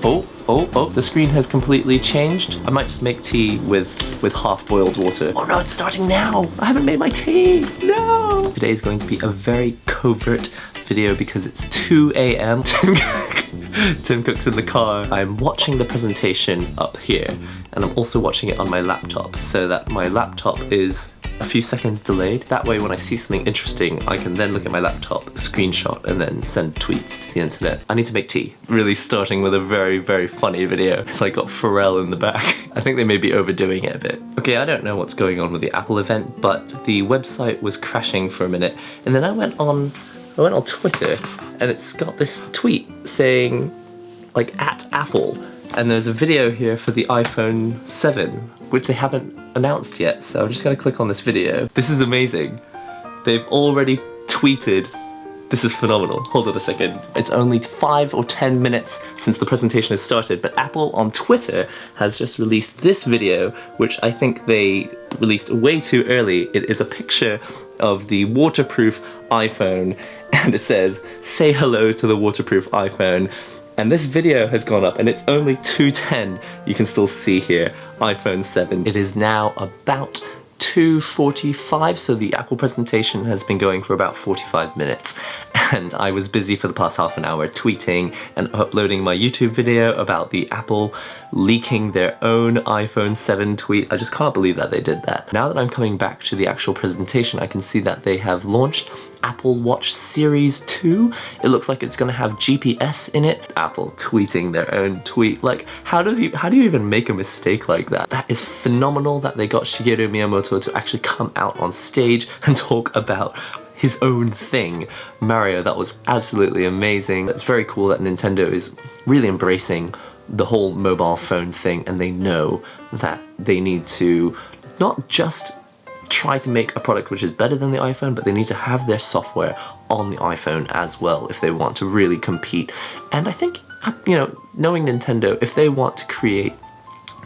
Oh, the screen has completely changed. I might just make tea with half-boiled water. Oh no, it's starting now. I haven't made my tea. No. Today is going to be a very covert video because it's 2 a.m. Tim Cook's in the car. I'm watching the presentation up here and I'm also watching it on my laptop so that my laptop is a few seconds delayed. That way when I see something interesting, I can then look at my laptop, screenshot, and then send tweets to the internet. I need to make tea. Really starting with a very, very funny video. So I got Pharrell in the back. I think they may be overdoing it a bit. Okay, I don't know what's going on with the Apple event, but the website was crashing for a minute, and then I went on Twitter, and it's got this tweet saying, like, @Apple, and there's a video here for the iPhone 7, which they haven't announced yet, so I'm just gonna click on this video. This is amazing. They've already tweeted. This is phenomenal. Hold on a second. It's only 5 or 10 minutes since the presentation has started, but Apple on Twitter has just released this video, which I think they released way too early. It is a picture of the waterproof iPhone, and it says, "Say hello to the waterproof iPhone." And this video has gone up and it's only 2:10. You can still see here, iPhone 7. It is now about 2:45, so the Apple presentation has been going for about 45 minutes. And I was busy for the past half an hour tweeting and uploading my YouTube video about the Apple leaking their own iPhone 7 tweet. I just can't believe that they did that. Now that I'm coming back to the actual presentation, I can see that they have launched Apple Watch Series 2. It looks like it's gonna have GPS in it. Apple tweeting their own tweet. Like, how do you even make a mistake like that? That is phenomenal that they got Shigeru Miyamoto to actually come out on stage and talk about his own thing, Mario. That was absolutely amazing. It's very cool that Nintendo is really embracing the whole mobile phone thing, and they know that they need to not just try to make a product which is better than the iPhone, but they need to have their software on the iPhone as well if they want to really compete. And I think, you know, knowing Nintendo, if they want to create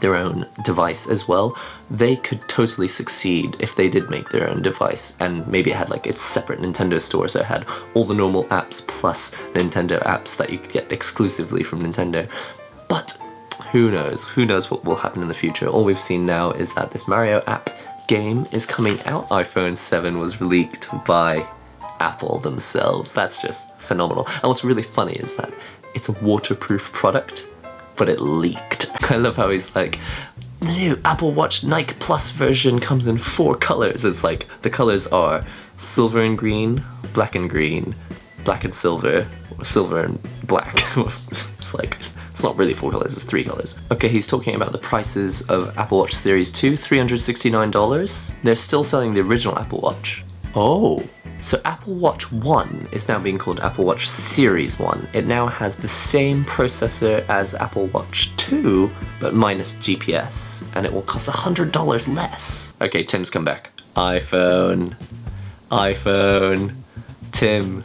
their own device as well, they could totally succeed if they did make their own device, and maybe it had like its separate Nintendo store, so it had all the normal apps plus Nintendo apps that you could get exclusively from Nintendo. But who knows what will happen in the future. All we've seen now is that this Mario app game is coming out. iPhone 7 was leaked by Apple themselves. That's just phenomenal. And what's really funny is that it's a waterproof product, but it leaked. I love how he's like, the new Apple Watch Nike Plus version comes in 4 colors. It's like, the colors are silver and green, black and green, black and silver, silver and black. It's like, it's not really 4 colors, it's 3 colors. Okay, he's talking about the prices of Apple Watch Series 2, $369. They're still selling the original Apple Watch. Oh, so Apple Watch 1 is now being called Apple Watch Series 1. It now has the same processor as Apple Watch 2, but minus GPS, and it will cost $100 less. Okay, Tim's come back. iPhone. Tim.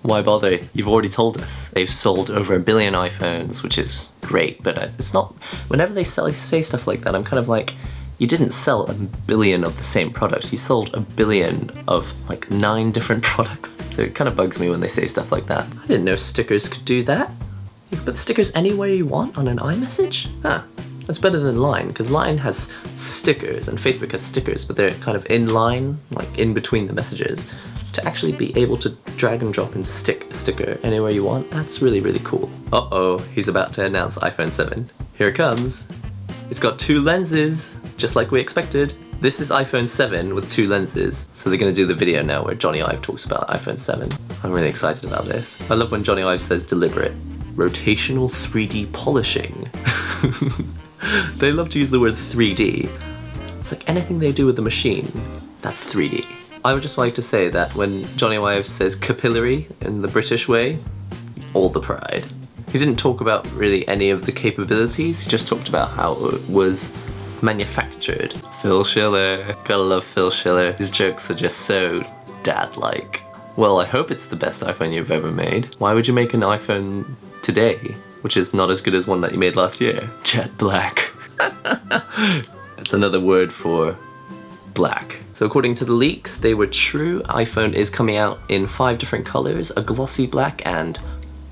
Why bother? You've already told us. They've sold over 1 billion iPhones, which is great, but it's not... Whenever they say stuff like that, I'm kind of like, you didn't sell 1 billion of the same product. You sold 1 billion of like 9 different products. So it kind of bugs me when they say stuff like that. I didn't know stickers could do that. You can put stickers anywhere you want on an iMessage? Ah, that's better than Line, because Line has stickers and Facebook has stickers, but they're kind of in line, like in between the messages. To actually be able to drag and drop and stick a sticker anywhere you want, that's really, really cool. Uh-oh, he's about to announce iPhone 7. Here it comes. It's got 2 lenses, just like we expected. This is iPhone 7 with 2 lenses. So they're gonna do the video now where Johnny Ive talks about iPhone 7. I'm really excited about this. I love when Johnny Ive says deliberate. Rotational 3D polishing. They love to use the word 3D. It's like anything they do with the machine, that's 3D. I would just like to say that when Johnny Ive says capillary in the British way, all the pride. He didn't talk about really any of the capabilities, he just talked about how it was manufactured. Phil Schiller. Gotta love Phil Schiller. His jokes are just so dad-like. Well, I hope it's the best iPhone you've ever made. Why would you make an iPhone today, which is not as good as one that you made last year? Jet black. That's another word for black. So according to the leaks, they were true. iPhone is coming out in 5 different colors, a glossy black and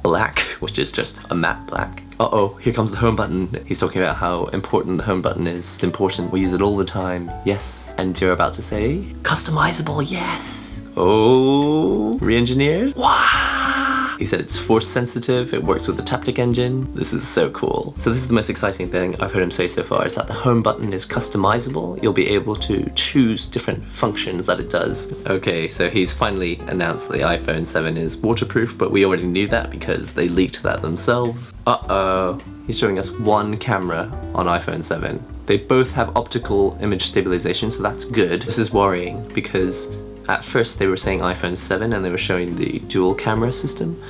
black, which is just a matte black. Uh-oh, here comes the home button. He's talking about how important the home button is. It's important, we use it all the time. Yes, and you're about to say, customizable, yes. Oh, re-engineered? Wow. He said it's force sensitive, it works with the Taptic engine. This is so cool. So this is the most exciting thing I've heard him say so far, is that the home button is customizable. You'll be able to choose different functions that it does. Okay, so he's finally announced that the iPhone 7 is waterproof, but we already knew that because they leaked that themselves. Uh-oh. He's showing us one camera on iPhone 7. They both have optical image stabilization, so that's good. This is worrying because at first they were saying iPhone 7 and they were showing the dual camera system,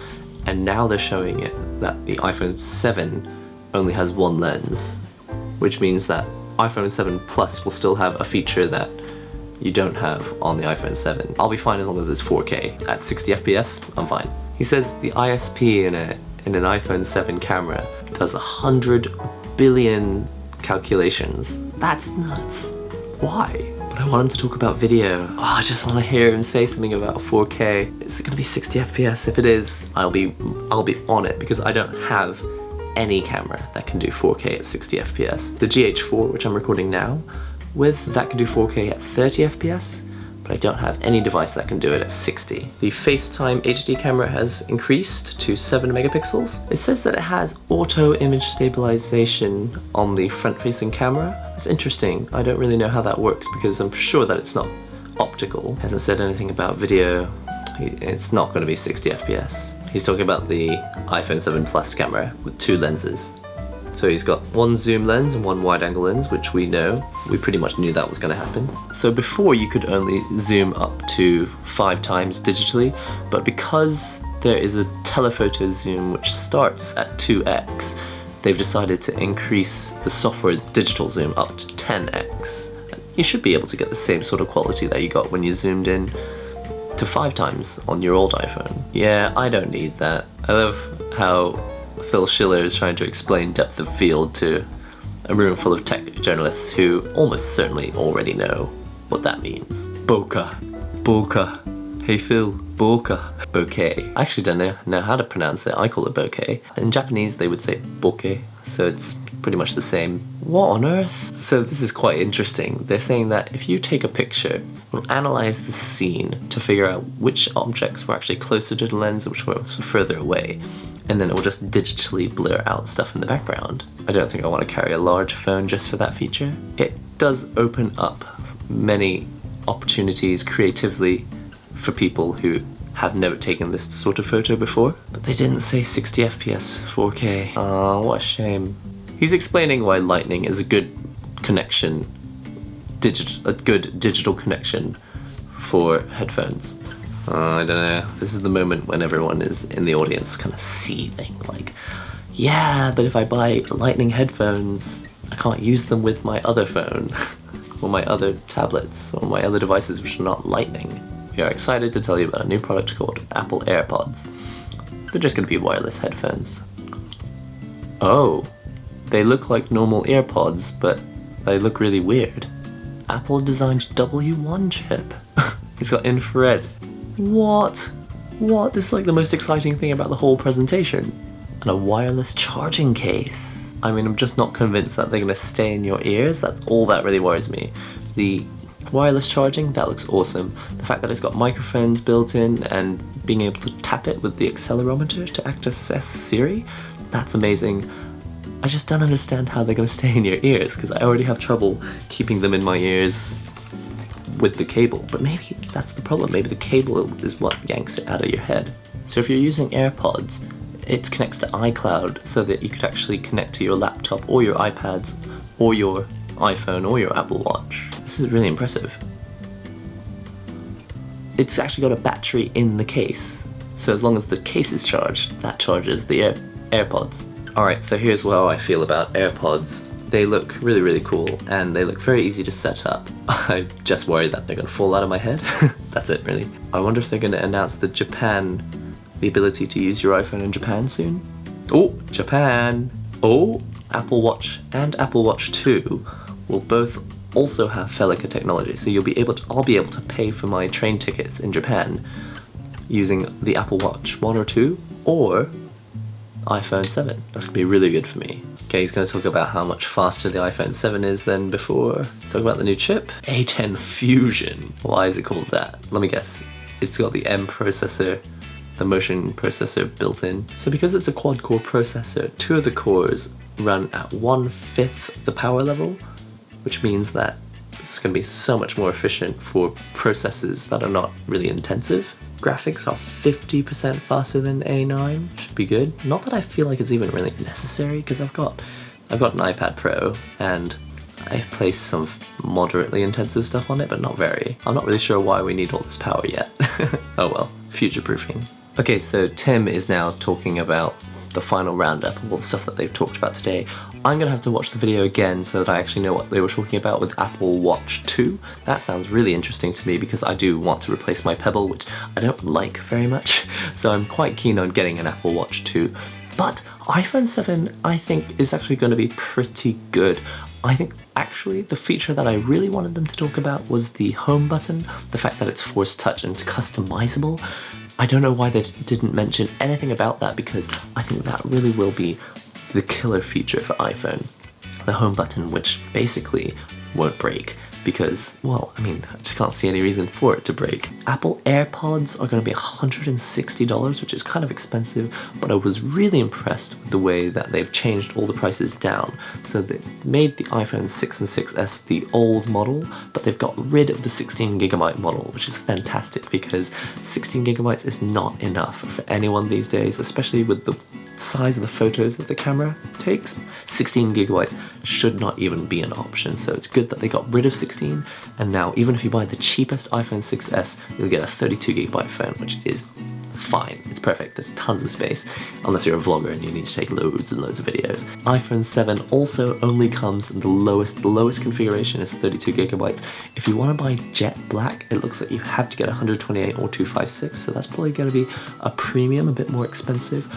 and now they're showing it that the iPhone 7 only has one lens, which means that iPhone 7 Plus will still have a feature that you don't have on the iPhone 7. I'll be fine as long as it's 4K. At 60 FPS, I'm fine. He says the ISP in an iPhone 7 camera does 100 billion calculations. That's nuts. Why? But I want him to talk about video. Oh, I just want to hear him say something about 4K. Is it gonna be 60 FPS? If it is, I'll be on it because I don't have any camera that can do 4K at 60 FPS. The GH4, which I'm recording now, that can do 4K at 30 FPS, but I don't have any device that can do it at 60. The FaceTime HD camera has increased to 7 megapixels. It says that it has auto image stabilization on the front-facing camera. It's interesting. I don't really know how that works because I'm sure that it's not optical. Hasn't said anything about video. It's not going to be 60 FPS. He's talking about the iPhone 7 Plus camera with 2 lenses. So he's got one zoom lens and one wide angle lens, which we know. We pretty much knew that was going to happen. So before you could only zoom up to 5 times digitally, but because there is a telephoto zoom which starts at 2x, they've decided to increase the software digital zoom up to 10x. You should be able to get the same sort of quality that you got when you zoomed in to 5 times on your old iPhone. Yeah, I don't need that. I love how Phil Schiller is trying to explain depth of field to a room full of tech journalists who almost certainly already know what that means. Bokeh. Bokeh. Hey Phil, bokeh. Bokeh. I actually don't know how to pronounce it. I call it bokeh. In Japanese they would say bokeh, so it's pretty much the same. What on earth? So this is quite interesting. They're saying that if you take a picture, we'll analyze the scene to figure out which objects were actually closer to the lens and which were further away, and then it will just digitally blur out stuff in the background. I don't think I want to carry a large phone just for that feature. It does open up many opportunities creatively for people who have never taken this sort of photo before, but they didn't say 60 FPS 4K. Oh, what a shame. He's explaining why Lightning is a good connection, a good digital connection for headphones. I don't know, this is the moment when everyone is in the audience kind of seething, like, yeah, but if I buy Lightning headphones, I can't use them with my other phone, or my other tablets, or my other devices which are not Lightning. We are excited to tell you about a new product called Apple AirPods. They're just going to be wireless headphones. Oh, they look like normal AirPods, but they look really weird. Apple designed W1 chip. It's got infrared. What? This is like the most exciting thing about the whole presentation. And a wireless charging case. I mean, I'm just not convinced that they're gonna stay in your ears. That's all that really worries me. The wireless charging, that looks awesome. The fact that it's got microphones built in and being able to tap it with the accelerometer to access Siri, that's amazing. I just don't understand how they're gonna stay in your ears because I already have trouble keeping them in my ears with the cable, but maybe that's the problem. Maybe the cable is what yanks it out of your head. So if you're using AirPods, it connects to iCloud so that you could actually connect to your laptop or your iPads or your iPhone or your Apple Watch. This is really impressive. It's actually got a battery in the case, so as long as the case is charged, that charges the AirPods. Alright, so here's how I feel about AirPods. They look really, really cool, and they look very easy to set up. I'm just worried that they're gonna fall out of my head. That's it, really. I wonder if they're gonna announce the ability to use your iPhone in Japan soon. Oh, Japan! Oh, Apple Watch and Apple Watch 2 will both also have Felica technology, so I'll be able to pay for my train tickets in Japan using the Apple Watch 1 or 2, or iPhone 7. That's gonna be really good for me. Okay, he's gonna talk about how much faster the iPhone 7 is than before. Let's talk about the new chip. A10 Fusion. Why is it called that? Let me guess. It's got the M processor, the motion processor built in. So because it's a quad-core processor, 2 of the cores run at 1/5 the power level, which means that it's going to be so much more efficient for processors that are not really intensive. Graphics are 50% faster than A9, should be good. Not that I feel like it's even really necessary, because I've got an iPad Pro and I've placed some moderately intensive stuff on it, but not very. I'm not really sure why we need all this power yet. Oh well, future-proofing. Okay, so Tim is now talking about the final roundup of all the stuff that they've talked about today. I'm gonna have to watch the video again so that I actually know what they were talking about with Apple Watch 2. That sounds really interesting to me because I do want to replace my Pebble, which I don't like very much. So I'm quite keen on getting an Apple Watch 2. But iPhone 7, I think, is actually going to be pretty good. I think actually the feature that I really wanted them to talk about was the home button, the fact that it's force touch and customizable. I don't know why they didn't mention anything about that, because I think that really will be the killer feature for iPhone. The home button, which basically won't break because, well, I mean, I just can't see any reason for it to break. Apple AirPods are going to be $160, which is kind of expensive, but I was really impressed with the way that they've changed all the prices down. So they made the iPhone 6 and 6S the old model, but they've got rid of the 16GB model, which is fantastic because 16GB is not enough for anyone these days, especially with the size of the photos that the camera takes. 16GB should not even be an option, so it's good that they got rid of 16, and now even if you buy the cheapest iPhone 6S, you'll get a 32GB phone, which is fine. It's perfect. There's tons of space, unless you're a vlogger and you need to take loads and loads of videos. iPhone 7 also only comes in the lowest configuration is 32GB. If you want to buy jet black, it looks like you have to get 128 or 256, so that's probably going to be a premium, a bit more expensive.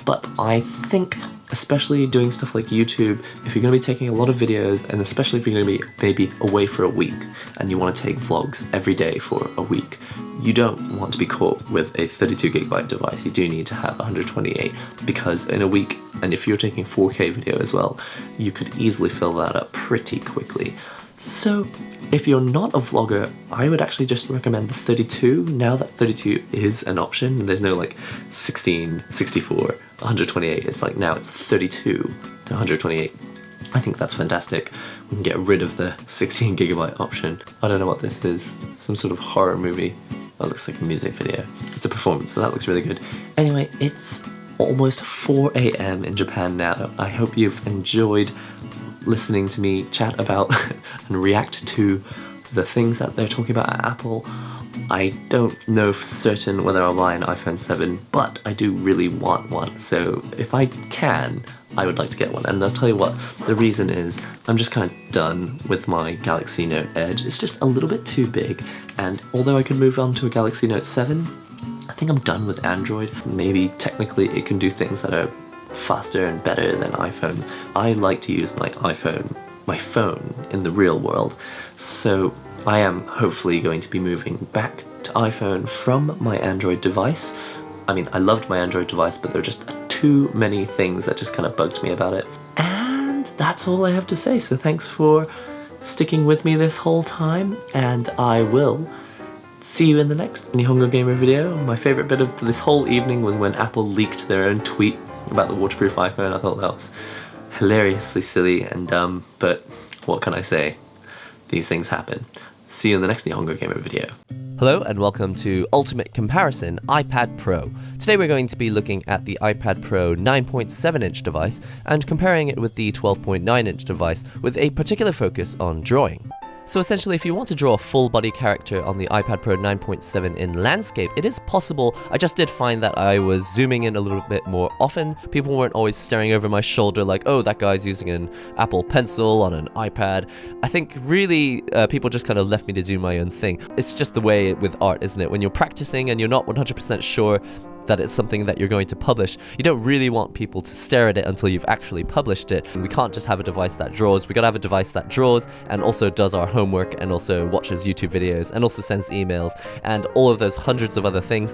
But I think, especially doing stuff like YouTube, if you're going to be taking a lot of videos, and especially if you're going to be maybe away for a week, and you want to take vlogs every day for a week, you don't want to be caught with a 32GB device. You do need to have 128, because in a week, and if you're taking 4K video as well, you could easily fill that up pretty quickly. So if you're not a vlogger, I would actually just recommend the 32, now that 32 is an option, and there's no like 16, 64, 128, it's like now it's 32 to 128. I think that's fantastic. We can get rid of the 16GB option. I don't know what this is, some sort of horror movie. That looks like a music video. It's a performance, so that looks really good. Anyway, it's almost 4 AM in Japan now. I hope you've enjoyed listening to me chat about and react to the things that they're talking about at Apple. I don't know for certain whether I'll buy an iPhone 7, but I do really want one, so if I can, I would like to get one. And I'll tell you what, the reason is I'm just kind of done with my Galaxy Note Edge. It's just a little bit too big, and although I could move on to a Galaxy Note 7, I think I'm done with Android. Maybe technically it can do things that are faster and better than iPhones. I like to use my phone in the real world, so I am hopefully going to be moving back to iPhone from my Android device. I mean, I loved my Android device, but there are just too many things that just kind of bugged me about it. And that's all I have to say, so thanks for sticking with me this whole time, and I will see you in the next NihongoGamer video. My favorite bit of this whole evening was when Apple leaked their own tweet about the waterproof iPhone. I thought that was hilariously silly and dumb, but what can I say? These things happen. See you in the next NihongoGamer video. Hello and welcome to Ultimate Comparison iPad Pro. Today we're going to be looking at the iPad Pro 9.7-inch device and comparing it with the 12.9-inch device with a particular focus on drawing. So essentially, if you want to draw a full-body character on the iPad Pro 9.7 in landscape, it is possible. I just did find that I was zooming in a little bit more often. People weren't always staring over my shoulder like, oh, that guy's using an Apple Pencil on an iPad. I think really people just kind of left me to do my own thing. It's just the way with art, isn't it? When you're practicing and you're not 100% sure that it's something that you're going to publish, you don't really want people to stare at it until you've actually published it. And we can't just have a device that draws, we gotta have a device that draws and also does our homework and also watches YouTube videos and also sends emails and all of those hundreds of other things.